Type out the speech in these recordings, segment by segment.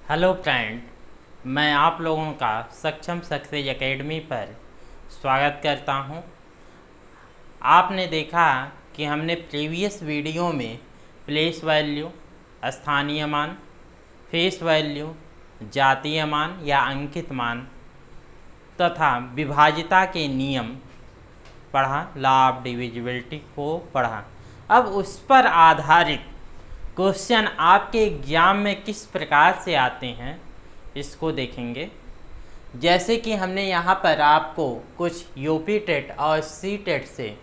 Hello friend, मैं आप लोगों का सक्षम सक्सेस एकेडमी पर स्वागत करता हूं। आपने देखा कि हमने प्रीवियस वीडियो में प्लेस वैल्यू, स्थानीय मान, फेस वैल्यू, जातीय मान या अंकित मान तथा विभाज्यता के नियम पढ़ा, लॉ ऑफ डिविजिबिलिटी को पढ़ा। अब उस पर आधारित क्वेश्चन आपके एग्जाम में किस प्रकार से आते हैं इसको देखेंगे। जैसे कि हमने यहाँ पर आपको कुछ यूपी टेट और सी टेट से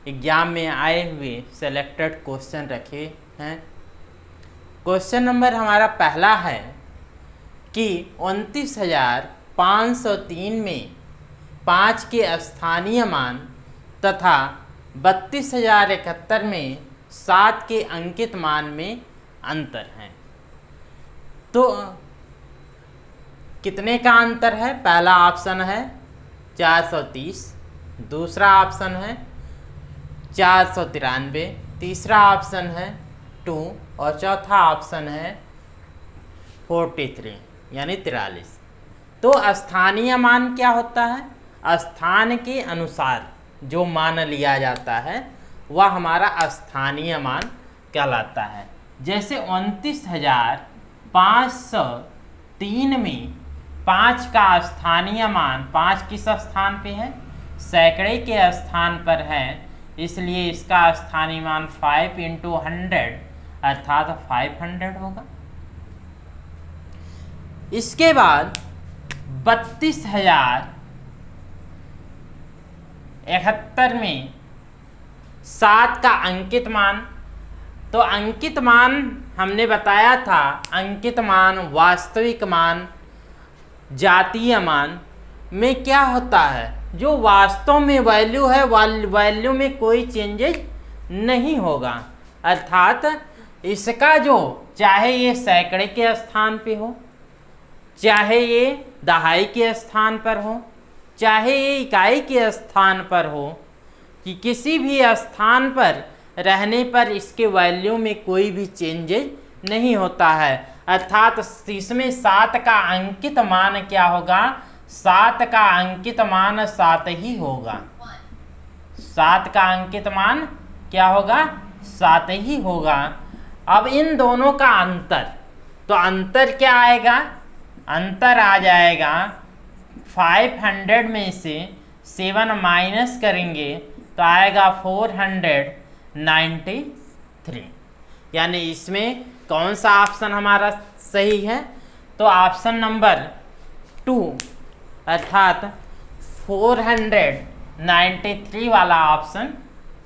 एग्जाम में आए हुए सेलेक्टेड क्वेश्चन रखे हैं। क्वेश्चन नंबर हमारा पहला है कि 29,503 में 5 के स्थानीय मान तथा 32,071 में 7 के अंकित मान में अंतर है। तो कितने का अंतर है? पहला ऑप्शन है 430, दूसरा ऑप्शन है 493, तीसरा ऑप्शन है 2 और चौथा ऑप्शन है 43 यानी 43। तो स्थानीय मान क्या होता है? स्थान के अनुसार जो मान लिया जाता है वह हमारा स्थानीय मान कहलाता है। जैसे 29,503 में 5 का स्थानीय मान, 5 किस स्थान पे है? सैकड़े के स्थान पर है, इसलिए इसका स्थानीय मान 5 × 100 अर्थात 500 होगा। इसके बाद 32,071 में 7 का अंकित मान। तो अंकित मान हमने बताया था, अंकित मान, वास्तविक मान, जातीय मान में क्या होता है? जो वास्तव में वैल्यू है, वैल्यू में कोई चेंजेस नहीं होगा। अर्थात इसका जो, चाहे ये सैकड़े के स्थान पे हो, चाहे ये दहाई के स्थान पर हो, चाहे ये इकाई के स्थान पर हो, कि किसी भी स्थान पर रहने पर इसके वैल्यू में कोई भी चेंजेज नहीं होता है। अर्थात इसमें 7 का अंकित मान क्या होगा? 7 का अंकित मान 7 ही होगा। 7 का अंकित मान क्या होगा? 7 ही होगा। अब इन दोनों का अंतर, तो अंतर क्या आएगा? अंतर आ जाएगा 500 में से 7 माइनस करेंगे तो आएगा 493। यानी इसमें कौन सा ऑप्शन हमारा सही है? तो ऑप्शन नंबर 2 अर्थात 493 वाला ऑप्शन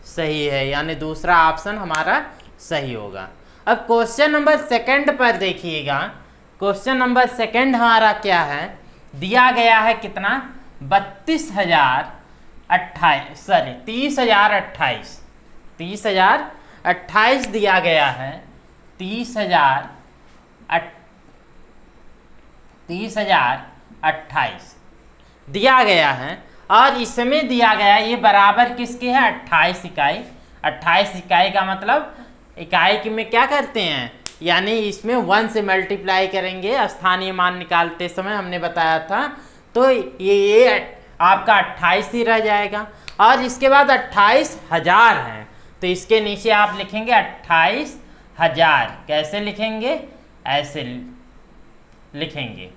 सही है, यानी दूसरा ऑप्शन हमारा सही होगा। अब क्वेश्चन नंबर सेकंड पर देखिएगा। क्वेश्चन नंबर सेकंड हमारा क्या है? दिया गया है कितना? 30,028 दिया गया है। 30,028 दिया गया है और इसमें दिया गया ये बराबर किसके है? 28 इकाई। 28 इकाई का मतलब इकाई में क्या करते हैं, यानी इसमें 1 से मल्टीप्लाई करेंगे स्थानीय मान निकालते समय, हमने बताया था। तो ये आपका 28 ही रह जाएगा। और इसके बाद 28,000 है, तो इसके नीचे आप लिखेंगे 28,000। कैसे लिखेंगे? ऐसे लिखेंगे,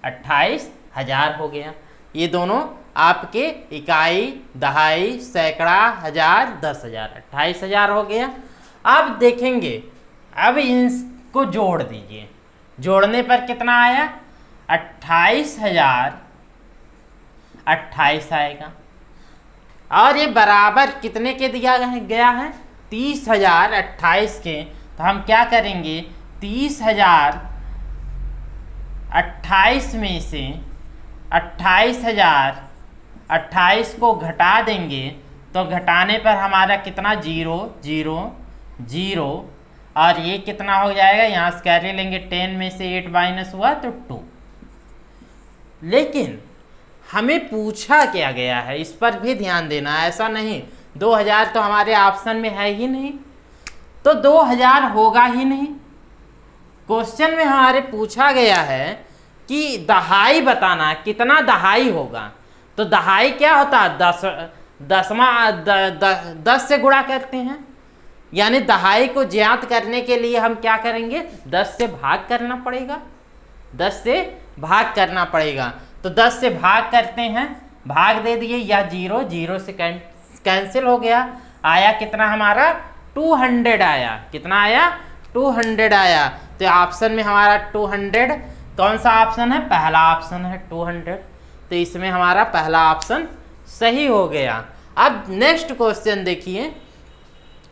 28,000 हो गया। ये दोनों आपके इकाई, दहाई, सैकड़ा, हजार, 10,000, 28,000 हो गया। अब देखेंगे, अब इनको जोड़ दीजिए। जोड़ने पर कितना आया? 28,028 आएगा। और ये बराबर कितने के दिया गया है? 30,028 के। तो हम क्या करेंगे? 30,028 में से 28,028 को घटा देंगे, तो घटाने पर हमारा कितना? 0 0 0। और ये कितना हो जाएगा? यहाँ से कैरी लेंगे, 10 में से 8 माइनस हुआ तो 2। लेकिन हमें पूछा क्या गया है, इस पर भी ध्यान देना है। ऐसा नहीं 2000 तो हमारे ऑप्शन में है ही नहीं, तो 2000 होगा ही नहीं। क्वेश्चन में हमारे पूछा गया है कि दहाई बताना है, कितना दहाई होगा। तो दहाई क्या होता है, 10 से गुणा करते हैं, यानी दहाई को ज्ञात करने के लिए हम क्या करेंगे, 10 से भाग करना पड़ेगा, 10 से भाग करना पड़ेगा। तो 10 से भाग करते हैं, भाग दे दिए, या 0 0 से कैंसिल हो गया, आया कितना हमारा 200 आया। कितना आया, 200 आया। तो ऑप्शन में हमारा 200 कौन सा ऑप्शन है, पहला ऑप्शन है 200। तो इसमें हमारा पहला ऑप्शन सही हो गया। अब नेक्स्ट क्वेश्चन देखिए,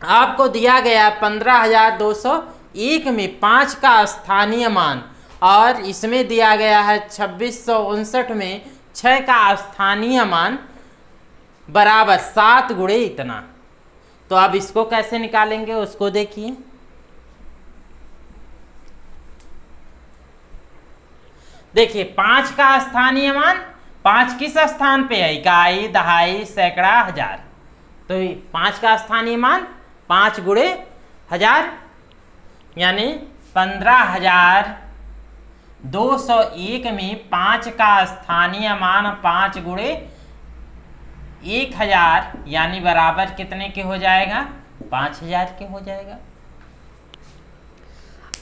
आपको दिया गया 15,201 में 5 का स्थानीय मान, और इसमें दिया गया है 2659 में 6 का स्थानीय मान बराबर 7 गुणे इतना। तो अब इसको कैसे निकालेंगे उसको देखिए। देखिए 5 का स्थानीय मान, 5 किस स्थान पे है, इकाई, दहाई, सैकड़ा, हजार। तो 5 का स्थानीय मान 5 गुणे 1000, यानी 15,201 में 5 का स्थानीय मान 5 गुणे 1000, यानी बराबर कितने के हो जाएगा, 5000 के हो जाएगा।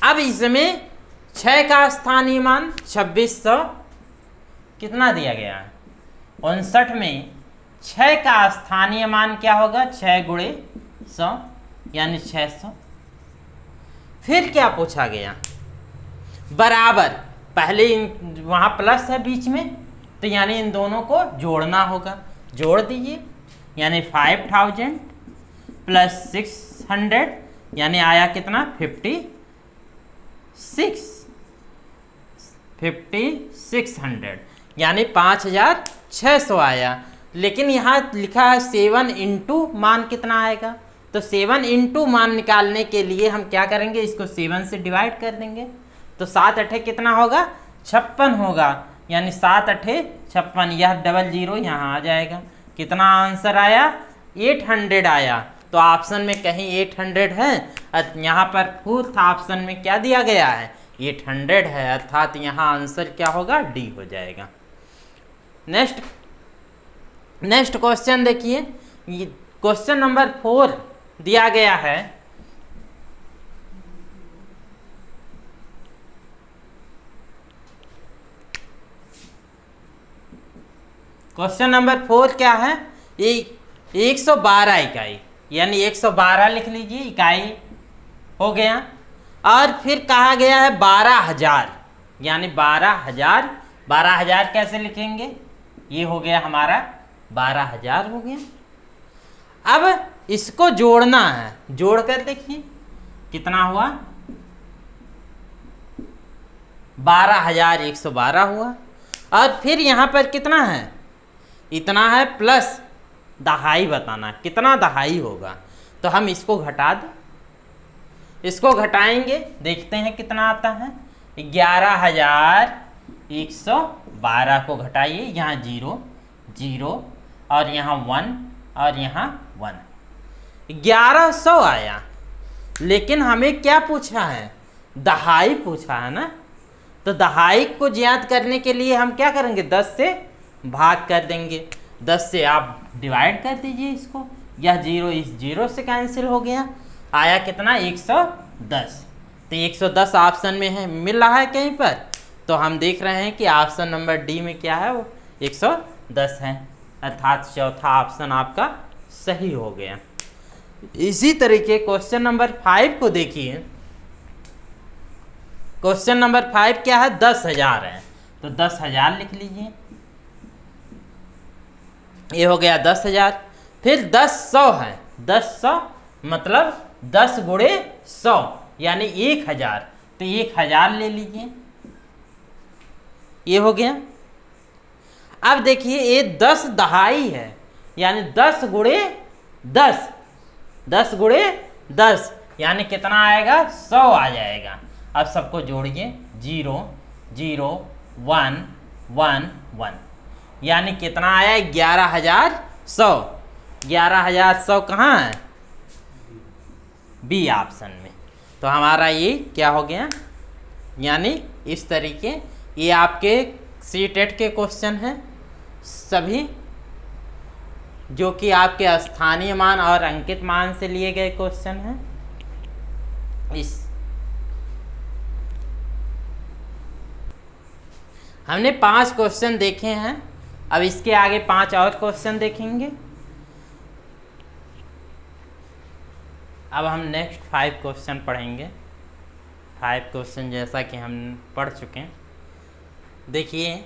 अब इसमें 6 का स्थानीय मान 2600 कितना दिया गया है, 59 में 6 का स्थानीय मान क्या होगा, 6 गुणे 100, यानी 600। फिर क्या पूछा गया, बराबर, पहले वहां प्लस है बीच में, तो यानी इन दोनों को जोड़ना होगा, जोड़ दीजिए, यानी 5000 प्लस 600, यानी आया कितना 5600, यानी 5600 आया। लेकिन यहाँ लिखा है 7 इंटू मान कितना आएगा, तो 7 इंटू मान निकालने के लिए हम क्या करेंगे, इसको 7 से डिवाइड कर देंगे। तो 7 अठे कितना होगा, 56 होगा, यानी 7 अठे 56, यह 00 यहाँ आ जाएगा। कितना आंसर आया, 800 आया। तो ऑप्शन में कहीं 800 है, यहाँ पर फोर्थ ऑप्शन में क्या दिया गया है, 800 है, अर्थात यहाँ आंसर क्या होगा, डी हो जाएगा। नेक्स्ट क्वेश्चन देखिए, क्वेश्चन नंबर 4 दिया गया है, क्वेश्चन नंबर 4 क्या है, 112 इकाई, यानी 112 लिख लीजिए, इकाई हो गया। और फिर कहा गया है 12000, यानी 12000, 12000 कैसे लिखेंगे, ये हो गया हमारा 12000 हो गया। अब इसको जोड़ना है, जोड़ कर देखिए कितना हुआ, 12112 हुआ। और फिर यहाँ पर कितना है, इतना है, प्लस दहाई बताना, कितना दहाई होगा। तो हम इसको घटा दें, इसको घटाएंगे, देखते हैं कितना आता है, 11112 को घटाइए, यहाँ 0 0 और यहाँ 1 और यहाँ 1, 1100 आया। लेकिन हमें क्या पूछा है, दहाई पूछा है ना। तो दहाई को ज्ञात करने के लिए हम क्या करेंगे, 10 से भाग कर देंगे, 10 से आप डिवाइड कर दीजिए इसको, यह 0 इस 0 से कैंसिल हो गया, आया कितना 110। तो 110 ऑप्शन में है, मिल रहा है कहीं पर, तो हम देख रहे हैं कि ऑप्शन नंबर डी में क्या है, वो 110 है, अर्थात चौथा ऑप्शन आपका सही हो गया। इसी तरीके क्वेश्चन नंबर 5 को देखिए, क्वेश्चन नंबर 5 क्या है, 10,000 है, तो 10,000 लिख लीजिए, ये हो गया 10,000। फिर 10,100 है, 10,100 मतलब 10 गुणे 100, यानी 1000, तो 1000 ले लीजिए, ये हो गया। अब देखिए ये 10 दहाई है, यानी 10 गुणे 10, 10 गुणे 10, यानी कितना आएगा, 100 आ जाएगा। अब सबको जोड़िए, 0 0 1 1 1, यानी कितना आया, 11100। 11100 कहाँ है, बी ऑप्शन में। तो हमारा ये क्या हो गया, यानी इस तरीके ये आपके सी-टेट के क्वेश्चन हैं सभी, जो कि आपके स्थानीय मान और अंकित मान से लिए गए क्वेश्चन हैं। हमने 5 क्वेश्चन देखे हैं, अब इसके आगे 5 और क्वेश्चन देखेंगे। अब हम नेक्स्ट 5 क्वेश्चन पढ़ेंगे। 5 क्वेश्चन जैसा कि हम पढ़ चुके हैं। देखिए,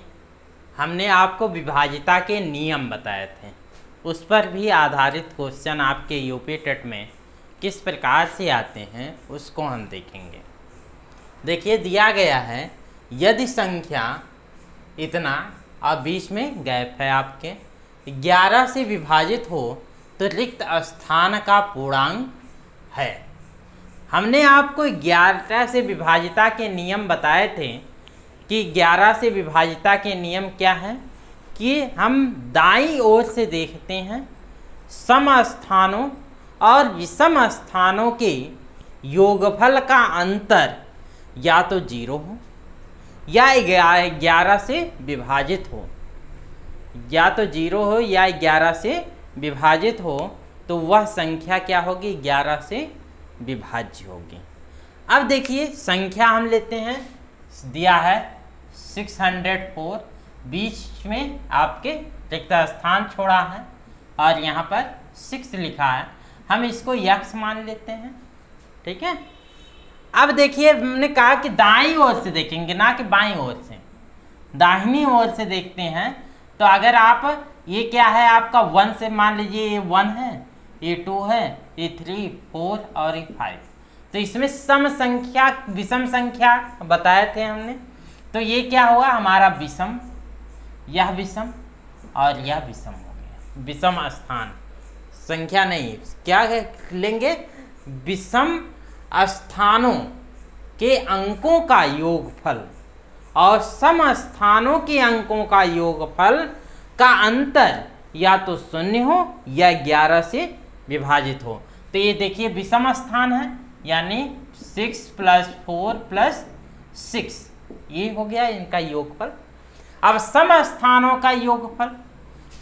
हमने आपको विभाजिता के नियम बताए थे, उस पर भी आधारित क्वेश्चन आपके यूपी टेट में किस प्रकार से आते हैं उसको हम देखेंगे। देखिए, दिया गया है यदि संख्या इतना और बीच में गैप है आपके 11 से विभाजित हो तो रिक्त स्थान का पूर्णांक है। हमने आपको 11 से विभाजिता के नियम बताए थे कि 11 से विभाजिता के नियम क्या है कि हम दाईं ओर से देखते हैं सम स्थानों और विषम स्थानों के योगफल का अंतर या तो 0 हो या 11 से विभाजित हो, या तो 0 हो या 11 से विभाजित हो, तो वह संख्या क्या होगी? 11 से विभाज्य होगी। अब देखिए, संख्या हम लेते हैं, दिया है 604, बीच में आपके रिक्त स्थान छोड़ा है और यहाँ पर 6 लिखा है, हम इसको x मान लेते हैं। ठीक है। अब देखिए, हमने कहा कि दाईं ओर से देखेंगे, ना कि बाईं ओर से, दाहिनी ओर से देखते हैं। तो अगर आप ये क्या है आपका 1 से मान लीजिए, ये 1 है, ये 2 है, ये 3, 4 और ये 5, तो इसमें सम संख्या विषम संख्या बताए थे हमने। तो ये क्या हुआ हमारा विषम, यह विषम और यह विषम हो गया। विषम स्थान संख्या नहीं, क्या लेंगे? विषम स्थानों के अंकों का योगफल और सम स्थानों के अंकों का योगफल का अंतर या तो 0 हो या 11 से विभाजित हो। तो ये देखिए विषम स्थान है, यानी 6 + 4 + 6, ये हो गया इनका योगफल। अब सम स्थानों का योगफल,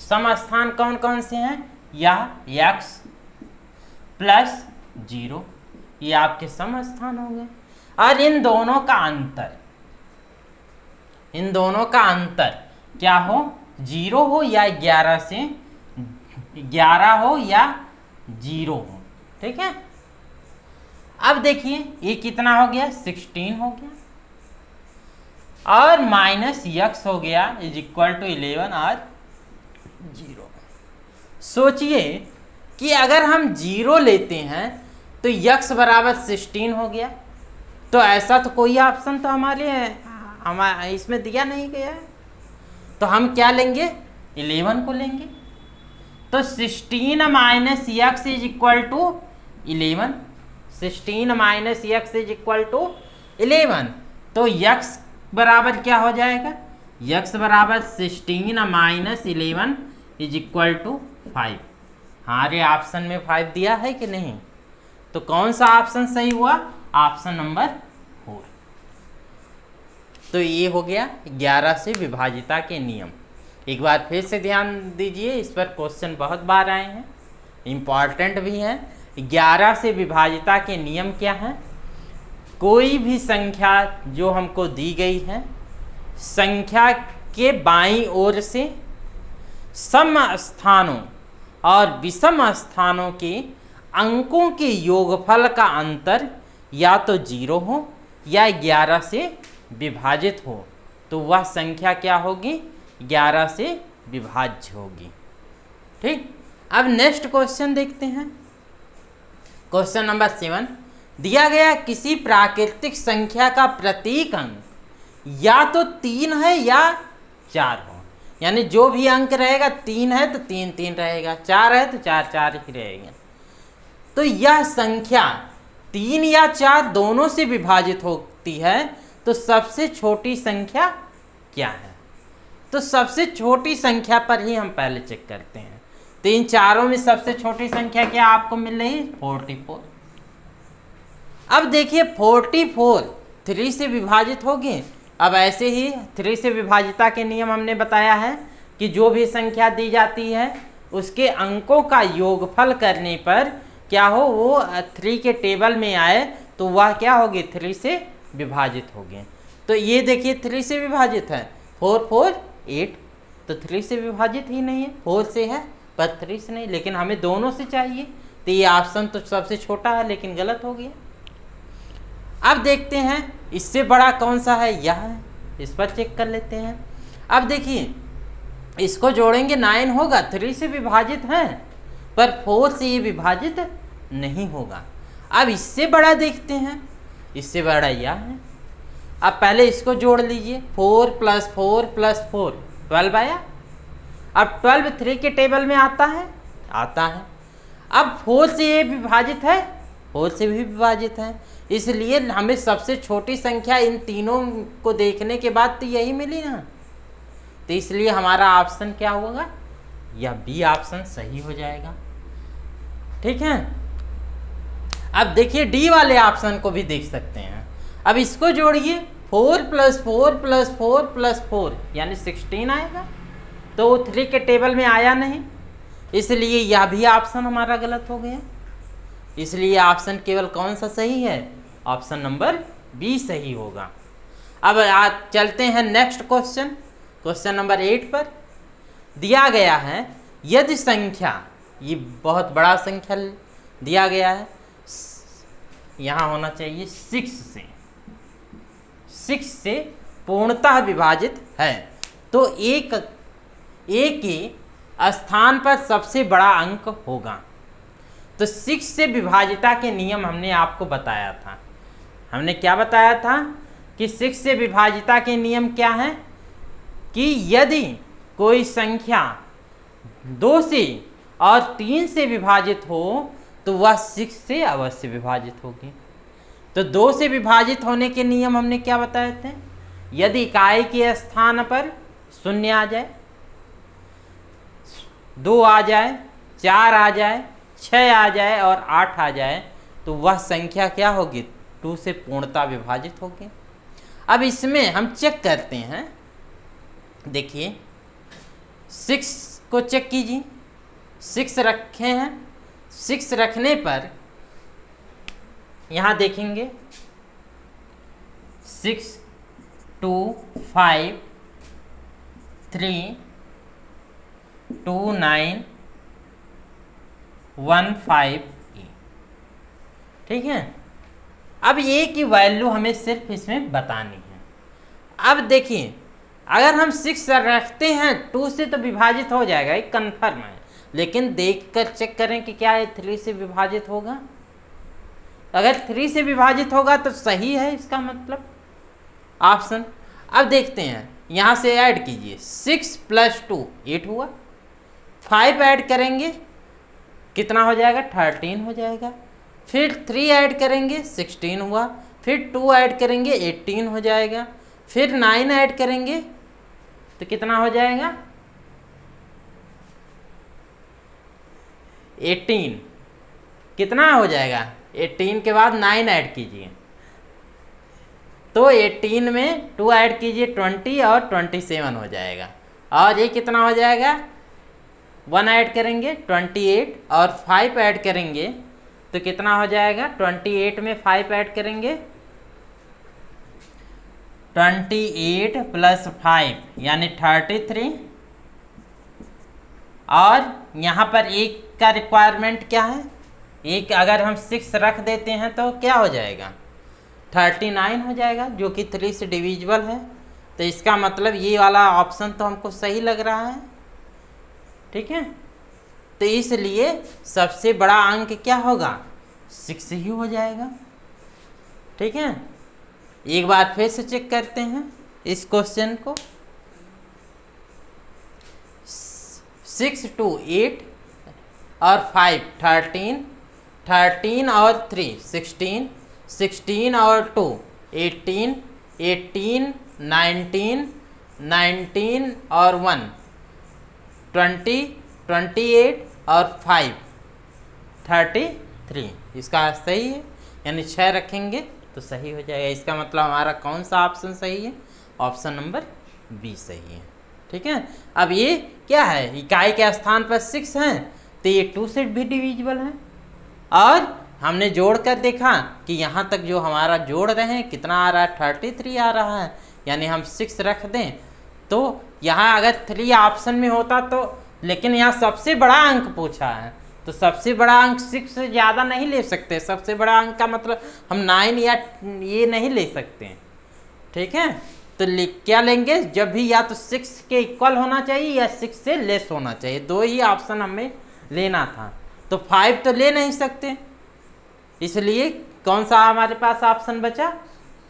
सम स्थान कौन कौन से हैं? यह x + 0, ये आपके सम स्थान हो गए। और इन दोनों का अंतर, इन दोनों का अंतर क्या हो? 0 हो या 11 से 11 हो या 0 हो। ठीक है। अब देखिए, ये कितना हो गया? 16 हो गया और -x हो गया = 11 और 0। सोचिए कि अगर हम 0 लेते हैं तो x = 16 हो गया, तो ऐसा तो कोई ऑप्शन तो हमारे इसमें दिया नहीं गया है, तो हम क्या लेंगे? 11 को लेंगे। तो 16 - x = 11, 16 - x = 11, तो x बराबर क्या हो जाएगा? x बराबर 16 - 11 = 5। हमारे ऑप्शन में 5 दिया है कि नहीं? तो कौन सा ऑप्शन सही हुआ? Option number 4। तो ये हो गया 11 से विभाजिता के नियम। एक बार फिर से ध्यान दीजिए, इस पर क्वेश्चन बहुत बार आए हैं, इम्पॉर्टेंट भी हैं। 11 से विभाजिता के नियम क्या हैं? कोई भी संख्या जो हमको दी गई है, संख्या के बाईं ओर से सम स्थानों और विषम स्थानों के अंकों के योगफल का अंतर या तो 0 हो या 11 से विभाजित हो, तो वह संख्या क्या होगी? 11 से विभाज्य होगी। ठीक। अब नेक्स्ट क्वेश्चन देखते हैं। क्वेश्चन नंबर 7, दिया गया किसी प्राकृतिक संख्या का प्रतीक अंक या तो 3 है या 4 हो, यानी जो भी अंक रहेगा 3 है तो 3 3 रहेगा, 4 है तो 4 4 ही रहेगा। तो यह संख्या 3 या 4 दोनों से विभाजित होती है, तो सबसे छोटी संख्या क्या है? तो सबसे छोटी संख्या पर ही हम पहले चेक करते हैं। तो इन चारों में सबसे छोटी संख्या क्या आपको मिल रही है? 44। अब देखिए 44 3 से विभाजित होगी। अब ऐसे ही 3 से विभाजिता के नियम हमने बताया है कि जो भी संख्या दी जाती है उसके अंकों का योगफल करने पर क्या हो, वो 3 के टेबल में आए तो वह क्या होगी, 3 से विभाजित होगी। तो ये देखिए 3 से विभाजित है, 4 4 8, तो 3 से विभाजित ही नहीं है, 4 से है पर 3 से नहीं, लेकिन हमें दोनों से चाहिए, तो ये ऑप्शन तो सबसे छोटा है लेकिन गलत हो गया। अब देखते हैं इससे बड़ा कौन सा है, यह है, इस पर चेक कर लेते हैं। अब देखिए इसको जोड़ेंगे 9 होगा, 3 से विभाजित है पर 4 से ये विभाजित नहीं होगा। अब इससे बड़ा देखते हैं, इससे बड़ा यह है। अब पहले इसको जोड़ लीजिए, 4 + 4 + 4 12 आया। अब 12 3 के टेबल में आता है, आता है। अब 4 से ये विभाजित है, 4 से भी विभाजित है, इसलिए हमें सबसे छोटी संख्या इन तीनों को देखने के बाद तो यही मिली ना, तो इसलिए हमारा ऑप्शन क्या होगा, यह बी ऑप्शन सही हो जाएगा। ठीक है। अब देखिए डी वाले ऑप्शन को भी देख सकते हैं। अब इसको जोड़िए, 4 + 4 + 4 + 4 यानी 16 आएगा, तो वो 3 के टेबल में आया नहीं, इसलिए यह भी ऑप्शन हमारा गलत हो गया। इसलिए ऑप्शन केवल कौन सा सही है, ऑप्शन नंबर बी सही होगा। अब आज चलते हैं नेक्स्ट क्वेश्चन, क्वेश्चन नंबर 8 पर। दिया गया है यदि संख्या, ये बहुत बड़ा संख्या दिया गया है, यहाँ होना चाहिए 6 से पूर्णतः विभाजित है, तो एक के स्थान पर सबसे बड़ा अंक होगा। तो 6 से विभाजिता के नियम हमने आपको बताया था। हमने क्या बताया था कि 6 से विभाजिता के नियम क्या है कि यदि कोई संख्या 2 से और 3 से विभाजित हो तो वह 6 से अवश्य विभाजित होगी। तो 2 से विभाजित होने के नियम हमने क्या बताए थे, यदि इकाई के स्थान पर 0 आ जाए, 2 आ जाए, 4 आ जाए, 6 आ जाए और 8 आ जाए, तो वह संख्या क्या होगी, 2 से पूर्णतः विभाजित होगी। अब इसमें हम चेक करते हैं, देखिए 6 को चेक कीजिए, 6 रखे हैं, 6 रखने पर यहाँ देखेंगे 6 2 5 3 2 9 1 5 ठीक है। अब ये की वैल्यू हमें सिर्फ इसमें बतानी है। अब देखिए अगर हम 6 रखते हैं 2 से तो विभाजित हो जाएगा, एक कन्फर्म है, लेकिन देखकर चेक करें कि क्या ये 3 से विभाजित होगा। अगर 3 से विभाजित होगा तो सही है, इसका मतलब ऑप्शन। अब देखते हैं, यहाँ से ऐड कीजिए, 6 + 2 8 हुआ, 5 ऐड करेंगे कितना हो जाएगा, 13 हो जाएगा, फिर 3 ऐड करेंगे 16 हुआ, फिर 2 ऐड करेंगे 18 हो जाएगा, फिर 9 ऐड करेंगे तो कितना हो जाएगा, 18 कितना हो जाएगा, 18 के बाद 9 ऐड कीजिए, तो 18 में 2 ऐड कीजिए 20 और 27 हो जाएगा, और ये कितना हो जाएगा, 1 ऐड करेंगे 28 और 5 ऐड करेंगे तो कितना हो जाएगा, 28 में 5 ऐड करेंगे 28 + 5 यानी 33, और यहाँ पर एक का रिक्वायरमेंट क्या है, एक अगर हम 6 रख देते हैं तो क्या हो जाएगा, 39 हो जाएगा, जो कि 3 से डिविजिबल है। तो इसका मतलब ये वाला ऑप्शन तो हमको सही लग रहा है। ठीक है, तो इसलिए सबसे बड़ा अंक क्या होगा, 6 ही हो जाएगा। ठीक है, एक बार फिर से चेक करते हैं इस क्वेश्चन को, 6 2 8 और 5 13, 13 और 3 16, 16 और 2 18, 18 19, 19 और 1 20, 28 और 5 33, इसका सही है, यानी 6 रखेंगे तो सही हो जाएगा। इसका मतलब हमारा कौन सा ऑप्शन सही है? ऑप्शन नंबर बी सही है। ठीक है, अब ये क्या है, इकाई के स्थान पर 6 है तो ये 2 से भी डिविजिबल है। और हमने जोड़ कर देखा कि यहाँ तक जो हमारा जोड़ रहे हैं कितना आ रहा है, 33 आ रहा है, यानी हम 6 रख दें तो यहाँ अगर 3 ऑप्शन में होता तो, लेकिन यहाँ सबसे बड़ा अंक पूछा है तो सबसे बड़ा अंक 6 से ज़्यादा नहीं ले सकते। सबसे बड़ा अंक का मतलब हम 9 या ये नहीं ले सकते। ठीक है, तो क्या लेंगे, जब भी या तो 6 के इक्वल होना चाहिए या 6 से लेस होना चाहिए, दो ही ऑप्शन हमें लेना था। तो 5 तो ले नहीं सकते, इसलिए कौन सा हमारे पास ऑप्शन बचा?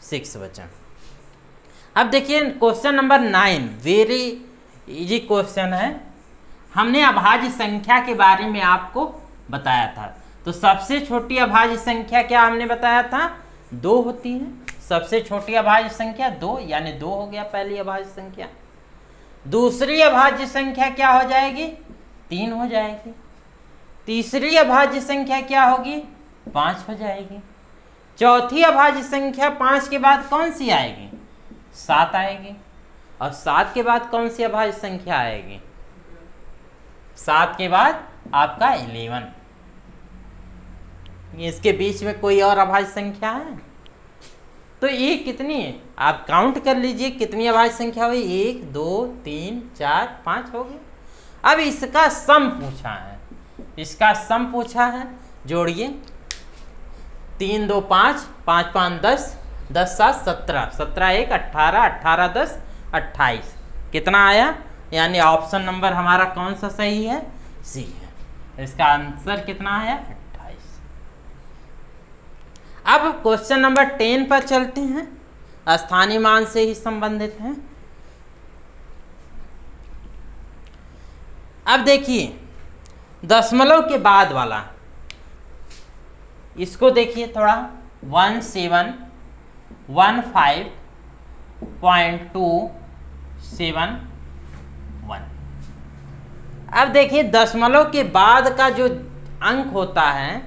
6 बचा। अब देखिए question number 9 very easy question है। हमने अभाज्य संख्या के बारे में आपको बताया था। तो सबसे छोटी अभाज्य संख्या क्या हमने बताया था? 2 होती है। सबसे छोटी अभाज्य संख्या 2, यानी 2 हो गया पहली अभाज्य संख्या। दूसरी अभाज्य संख्या क्या हो जाएगी? 3 हो जाएगी। तीसरी अभाज्य संख्या क्या होगी? 5 हो जाएगी। चौथी अभाज्य संख्या 5 के बाद कौन सी आएगी? 7 आएगी। और 7 के बाद कौन सी अभाज्य संख्या आएगी? 7 के बाद आपका 11। इसके बीच में कोई और अभाज्य संख्या है? तो ये कितनी है आप काउंट कर लीजिए, कितनी अभाज्य संख्या हुई? 1 2 3 4 5 हो गई। अब इसका सम पूछा है, इसका सम पूछा है, जोड़िए 3 2 5 5 5 10 10 7 17 17 1 18 18 10 28 कितना आया? यानी ऑप्शन नंबर हमारा कौन सा सही है? सी है। इसका आंसर कितना आया? 28। अब क्वेश्चन नंबर 10 पर चलते हैं, स्थानीय मान से ही संबंधित है। अब देखिए दशमलव के बाद वाला, इसको देखिए थोड़ा 1715.271। अब देखिए दशमलव के बाद का जो अंक होता है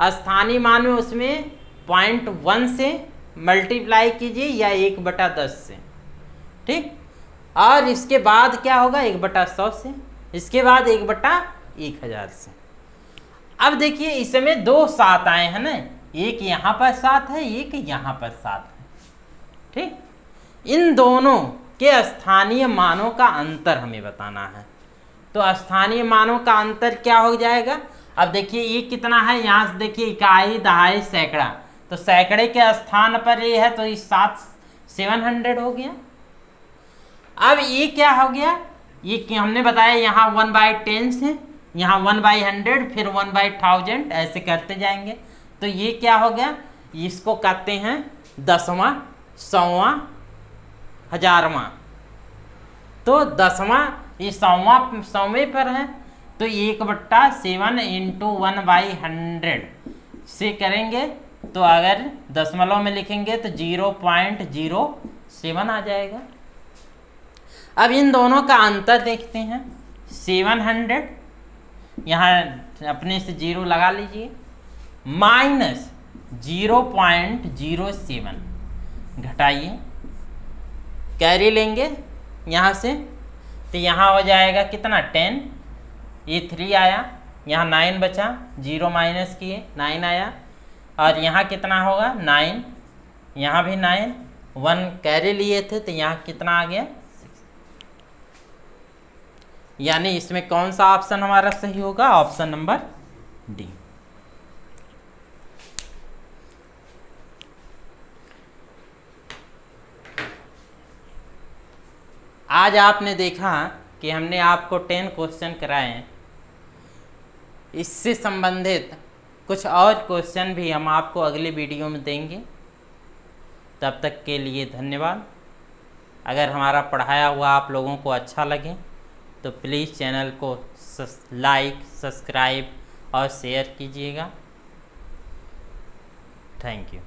स्थानीय मान में, उसमें 0.1 से मल्टीप्लाई कीजिए या 1/10 से। ठीक, और इसके बाद क्या होगा? 1/100 से, इसके बाद 1/1000 से। अब देखिए इसमें 2 7 आए हैं ना, एक यहाँ पर 7 है, एक यहाँ पर 7 है। ठीक, इन दोनों के स्थानीय मानों का अंतर हमें बताना है। तो स्थानीय मानों का अंतर क्या हो जाएगा? अब देखिए ये कितना है, यहाँ से देखिए इकाई दहाई सैकड़ा, तो सैकड़े के स्थान पर ये है तो ये 700 हो गया। अब ये क्या हो गया? ये हमने बताया यहाँ 1/10 से, यहाँ 1/100, फिर 1/1000, ऐसे करते जाएंगे। तो ये क्या हो गया? इसको कहते हैं 10वां, 100वां, 1000वां। तो 10वां ये 100वें पर है, तो 1/7 × 1/100 से करेंगे तो अगर दशमलव में लिखेंगे तो 0.07 आ जाएगा। अब इन दोनों का अंतर देखते हैं। 700 यहाँ अपने से 0 लगा लीजिए, माइनस 0.07 घटाइए, कैरी लेंगे यहाँ से, तो यहाँ हो जाएगा कितना? 10। ये 3 आया, यहाँ 9 बचा, 0 माइनस किए 9 आया, और यहाँ कितना होगा? 9, यहाँ भी 9, 1 कैरी लिए थे तो यहाँ कितना आ गया? 6। यानी इसमें कौन सा ऑप्शन हमारा सही होगा? Option number D. आज आपने देखा कि हमने आपको 10 क्वेश्चन कराए। इससे संबंधित कुछ और क्वेश्चन भी हम आपको अगले वीडियो में देंगे। तब तक के लिए धन्यवाद। अगर हमारा पढ़ाया हुआ आप लोगों को अच्छा लगे तो प्लीज़ चैनल को लाइक, सब्सक्राइब और शेयर कीजिएगा। Thank you.